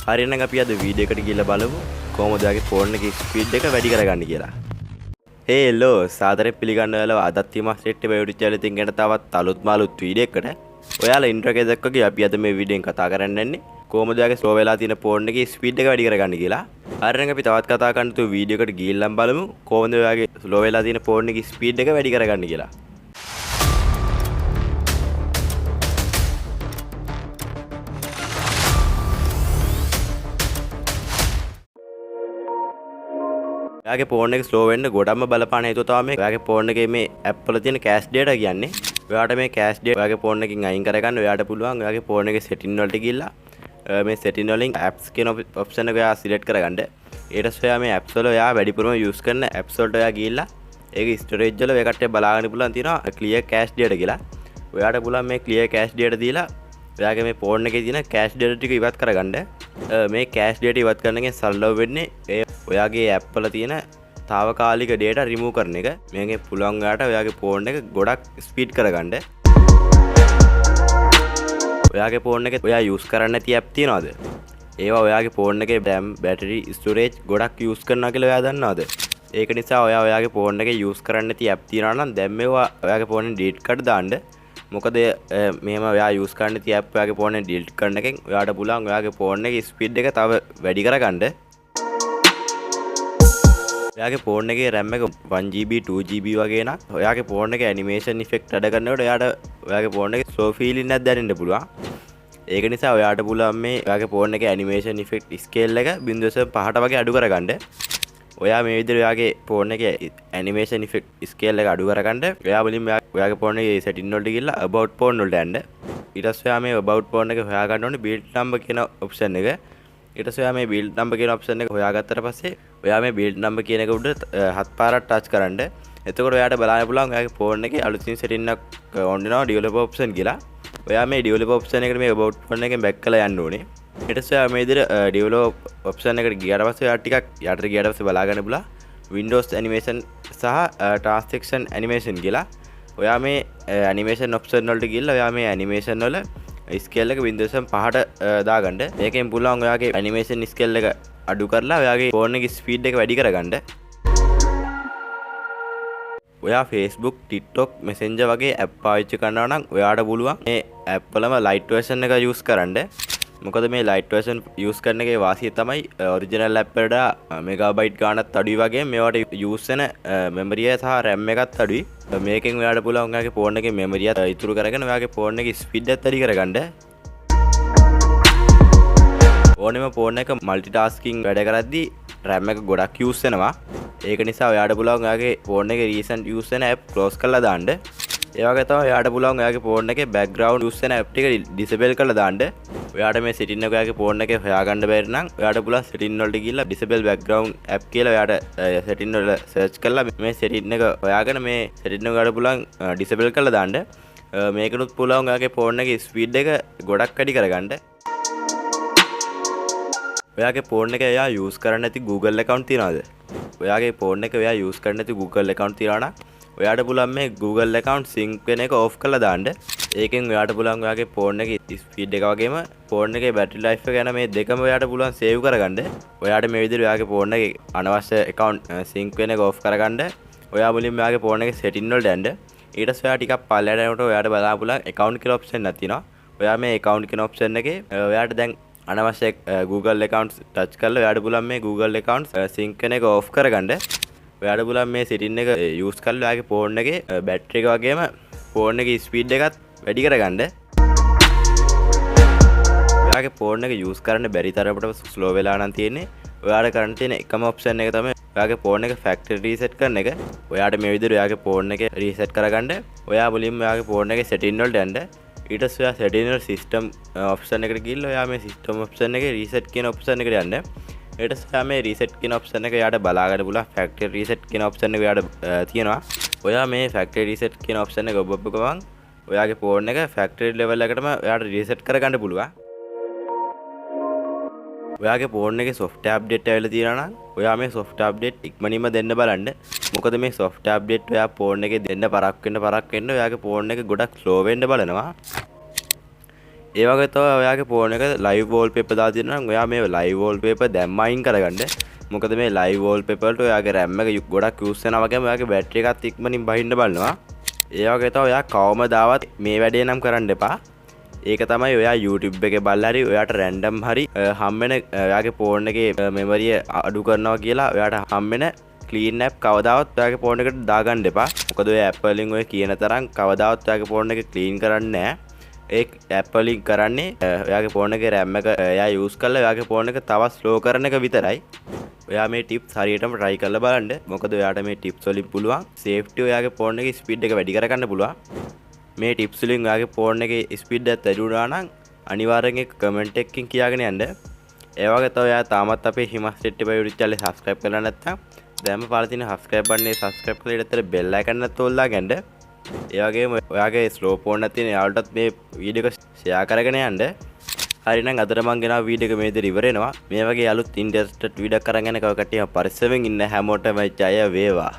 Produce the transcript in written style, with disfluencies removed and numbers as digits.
හරිනම් අපි අද වීඩියෝ එකට ගිහලා බලමු කොහොමද ඔයාගේ ෆෝන් එකේ ස්පීඩ් එක වැඩි කරගන්නේ කියලා. Hey hello සාදරයෙන් පිළිගන්නවා අදත් තියමස් රෙට් එක YouTube channel එකෙන් ගැන තවත් අලුත් මාළුත් වීඩියෝ එකකට. ඔයාලා ඉන්ට්‍රෝ එකේ දැක්කගේ අපි අද මේ වීඩියෝෙන් කතා කරන්න යන්නේ කොහොමද ඔයාගේ ස්ලෝ වෙලා තියෙන ෆෝන් එකේ ස්පීඩ් එක වැඩි කරගන්නේ කියලා. හරිනම් අපි තවත් කතා කරන්න තු වීඩියෝ එකට ගිහිල්ලා බලමු කොහොමද ඔයාගේ ස්ලෝ වෙලා තියෙන ෆෝන් එකේ ස්පීඩ් එක වැඩි කරගන්නේ කියලා. ඔයාගේ ෆෝන් එක ස්ලෝ වෙන්න ගොඩක්ම බලපාන හේතුව තමයි ඔයාගේ ෆෝන් එකේ මේ ඇප් වල තියෙන කෑෂ් ඩේටා කියන්නේ. ඔයාට මේ කෑෂ් ඩේටා ඔයාගේ ෆෝන් එකකින් අයින් කරගන්න ඔයාට පුළුවන් ඔයාගේ ෆෝන් එකේ සෙටින් වලට ගිහිල්ලා මේ සෙටින් වලින් apps කියන ඔප්ෂන් එක ඔයා සිලෙක්ට් කරගන්න. ඊට පස්සේ ඔයා මේ apps වල ඔයා වැඩිපුරම යූස් කරන apps වලට ඔයා ගිහිල්ලා ඒක ස්ටෝරේජ් වල ඔය කට්ටිය බලාගන්න පුළුවන් තියෙනවා clear cache data කියලා. ඔයාට පුළුවන් මේ clear cache data දීලා ඔයාගේ මේ ෆෝන් එකේ තියෙන cache data ටික ඉවත් කරගන්න. මේ cache data ඉවත් කරන එකෙන් සරලව වෙන්නේ ඒ ඔයාගේ app වල තියෙන తాවකාලික data remove කරන එක. මේකෙන් පුළුවන් ඔයාට ඔයාගේ ෆෝන් එක ගොඩක් ස්පීඩ් කරගන්න. ඔයාගේ ෆෝන් එකේ ඔයා යූස් කරන්නේ නැති app තියනවද? ඒවා ඔයාගේ ෆෝන් එකේ RAM battery storage ගොඩක් යූස් කරනවා කියලා ඔයා දන්නවද? ඒක නිසා ඔයාගේ ෆෝන් එකේ යූස් කරන්නේ නැති app තියනවා නම් දැන් මේවා ඔයාගේ ෆෝන් එකෙන් delete කර දාන්න. මොකද මෙහෙම ඔයා යූස් කරන්න නැති app ඔයාගේ ෆෝන් එකෙන් delete කරන එකෙන් ඔයාට පුළුවන් ඔයාගේ ෆෝන් එකේ ස්පීඩ් එක තව වැඩි කරගන්න. ඔයාගේ ෆෝන් එකේ RAM එක 1GB 2GB වගේ නම් ඔයාගේ ෆෝන් එකේ animation effect වැඩ කරනකොට ඔයාගේ ෆෝන් එකේ slow feeling එකක් දැනෙන්න පුළුවන්. ඒක නිසා ඔයාට පුළුවන් මේ ඔයාගේ ෆෝන් එකේ animation effect scale එක 0.5ට වගේ අඩු කරගන්න. ඔයා මේ විදිහට ඔයාගේ ෆෝන් එකේ animation effect scale එක අඩු කරගන්න ඔයා මුලින්ම ඔයාගේ ෆෝන් එකේ setting වලට ගිහලා about phone වලට යන්න. ඊට පස්සේ ඔයා මේ about phone එක හොයාගන්න ඕනේ build number කියන option එක. ඊට පස්සේ ඔයා මේ build number කියන option එක හොයාගත්තට පස්සේ ඔයා මේ build number කියන එක උඩ 7 පාරක් touch කරන්න. එතකොට ඔයාට බලන්න පුළුවන් ඔයාගේ ෆෝන් එකේ අලුතින් setting එකක් on වෙනවා developer option කියලා. ඔයා මේ developer option එකට මේ about phone එකෙන් back කරලා යන්න ඕනේ. ඊට පස්සේ ඔයා මේ විදිහට developer option එකට ගියාට පස්සේ ඔයා ටිකක් යටට ගියාට පස්සේ බලා ගන්න පුළුවන් Windows animation සහ transaction animation කියලා. ඔයා මේ animation option වලට ගිහලා ඔයා මේ animation වල scale එක 0.5ට දාගන්න. මේකෙන් පුළුවන් ඔයාගේ animation scale එක අඩු කරලා ඔයාගේ ෆෝන් එකේ ස්පීඩ් එක වැඩි කරගන්න. ඔයා Facebook, TikTok, Messenger වගේ app පාවිච්චි කරනවා නම් ඔයාට පුළුවන් මේ app වලම light version එක use කරන්න. මොකද මේ light version use කරන එකේ වාසිය තමයි original app වලට megabyte ගාණක් අඩුයි වගේ මේවට use වෙන memory එක සහ RAM එකත් අඩුයි. මේකෙන් ඔයාට පුළුවන් ඔයාගේ ෆෝන් එකේ memory එක ඉතුරු කරගෙන ඔයාගේ ෆෝන් එකේ ස්පීඩ් එක වැඩි කරගන්න. ඕනෙම ෆෝන් එක multitasking වැඩ කරද්දී RAM එක ගොඩක් use වෙනවා. ඒක නිසා ඔයාට පුළුවන් ඔයාගේ ෆෝන් එකේ recent use වෙන app close කරලා දාන්න. ඒ වගේ තමයි ඔයාට පුළුවන් ඔයාගේ ෆෝන් එකේ background use වෙන app ටික disable කරලා දාන්න. ඔයාට මේ setting එක ඔයාගේ ෆෝන් එකේ හොයාගන්න බැරි නම් ඔයාට පුළුවන් setting වලට ගිහිල්ලා disable background app කියලා ඔයාට setting වල search කරලා මේ setting එක හොයාගෙන මේ setting එක ඔයාට පුළුවන් disable කරලා දාන්න. මේකනුත් පුළුවන් ඔයාගේ ෆෝන් එකේ speed එක ගොඩක් වැඩි කරගන්න. ඔයාගේ ෆෝන් එකේ ඔයා use කරන්නේ නැති Google account තියනවද? ඔයාගේ ෆෝන් එකේ ඔයා use කරන්නේ නැති Google account තියනවා නම් ඔයාට පුළුවන් මේ Google account sync වෙන එක off කරලා දාන්න. ඒකෙන් ඔයාට පුළුවන් ඔයාගේ ෆෝන් එකේ ස්පීඩ් එක වගේම ෆෝන් එකේ battery life එක ගැන මේ දෙකම ඔයාට පුළුවන් save කරගන්න. ඔයාට මේ විදිහට ඔයාගේ ෆෝන් එකේ අනවශ්‍ය account sync වෙන එක off කරගන්න. ඔයා මුලින්ම ඔයාගේ ෆෝන් එකේ setting වලට යන්න. ඊට පස්සේ ඔයා ටිකක් පල්ලයට යනකොට ඔයාට බලන්න පුළුවන් account කියලා option එකක් තියෙනවා. ඔයා මේ account කියන option එකේ ඔයාට දැන් අනවශ්‍ය Google accounts touch කරලා ඔයාට පුළුවන් මේ Google accounts sync වෙන එක off කරගන්න. ඔයාට පුළුවන් මේ setting එක use කරලා ඔයාගේ ෆෝන් එකේ battery එක වගේම ෆෝන් එකේ speed එකත් වැඩි කරගන්න. ඔයාගේ ෆෝන් එක use කරන්න බැරි තරමට slow වෙලා නම් තියෙන්නේ. ඔයාට කරන්න තියෙන එකම option එක තමයි ඔයාගේ ෆෝන් එක factory reset කරන එක. ඔයාට මේ විදිහට ඔයාගේ ෆෝන් එක reset කරගන්න. ඔයා මුලින්ම ඔයාගේ ෆෝන් එකේ setting වලට යන්න. ඊට පස්සේ ඔයා setting වල system option එකට ගිහිල්ලා ඔයා මේ system option එකේ reset කියන option එකට යන්න. ඊට පස්සේ මේ reset කියන option එක ඔයාට බලා ගන්න පුළුවන් factory reset කියන option එක ඔයාට තියෙනවා. ඔයා මේ factory reset කියන option එක ඔබ ගමන් ඔයාගේ ෆෝන් එක factory level එකටම ඔයාට reset කරගන්න පුළුවන්. ඔයාගේ ෆෝන් එකේ software update ඇවිල්ලා තියෙනවා නම් ඔයා මේ software update ඉක්මනින්ම දෙන්න බලන්න. මොකද මේ software update ඔයා ෆෝන් එකේ දෙන්න පරක් වෙන්න ඔයාගේ ෆෝන් එක ගොඩක් slow වෙන්න බලනවා. ඒ වගේ තමයි ඔයාගේ ෆෝන් එක ලයිව් වෝල්පේපර් දාලා තියෙනවා නම් ඔයා මේ ලයිව් වෝල්පේපර් දැම්ම අයින් කරගන්න. මොකද මේ ලයිව් වෝල්පේපර් වලට ඔයාගේ RAM එක ගොඩක් යූස් වෙනවා වගේම ඔයාගේ බැටරි එකත් ඉක්මනින් බහින්න බලනවා. ඒ වගේ තමයි ඔයා කවමදාවත් මේ වැඩේ නම් කරන්න එපා. ඒක තමයි ඔයා YouTube එකේ බලලා හරි ඔයාට රැන්ඩම් හරි හම්බෙන ඔයාගේ ෆෝන් එකේ මෙමරිය අඩු කරනවා කියලා ඔයාට හම්බෙන ක්ලීන් ඇප් කවදාවත් ඔයාගේ ෆෝන් එකට දාගන්න එපා. මොකද ඔය ඇප් වලින් ඔය කියන තරම් කවදාවත් ඔයාගේ ෆෝන් එක ක්ලීන් කරන්නේ නැහැ. ඒ ඇප් වලින් කරන්නේ ඔයාගේ ෆෝන් එකේ RAM එක එයා යූස් කරලා ඔයාගේ ෆෝන් එක තවත් ස්ලෝ කරන එක විතරයි. ඔයා මේ ටිප්ස් හරියටම try කරලා බලන්න. මොකද ඔයාට මේ ටිප්ස් වලින් පුළුවන් safety ඔයාගේ ෆෝන් එකේ ස්පීඩ් එක වැඩි කරගන්න පුළුවන්. මේ ටිප්ස් වලින් ඔයාගේ ෆෝන් එකේ ස්පීඩ් එක වැඩි වුණා නම් අනිවාර්යෙන් ඒක කමෙන්ට් එකකින් කියාගෙන යන්න. ඒ වගේ තමයි ඔයා තාමත් අපේ හිමස් ටෙක් YouTube channel එක subscribe කරලා නැත්නම් දැන්ම පාලා තියෙන subscribe button එක subscribe කරලා ඉතින් bell icon එකත් ඔල්ලා ගන්න. ඒ වගේම ඔයාගේ slow phone එකක් තියෙන යාළුවටත් මේ වීඩියෝ එක share කරගෙන යන්න. හරි නම් අදට මම ගෙනාව වීඩියෝ එක මේ විදිහට ඉවර වෙනවා. මේ වගේ අලුත් ඉන්ටරෙස්ටඩ් වීඩියෝ කරගෙන කව කට්ටියම පරිස්සමෙන් ඉන්න හැමෝටම ජය වේවා.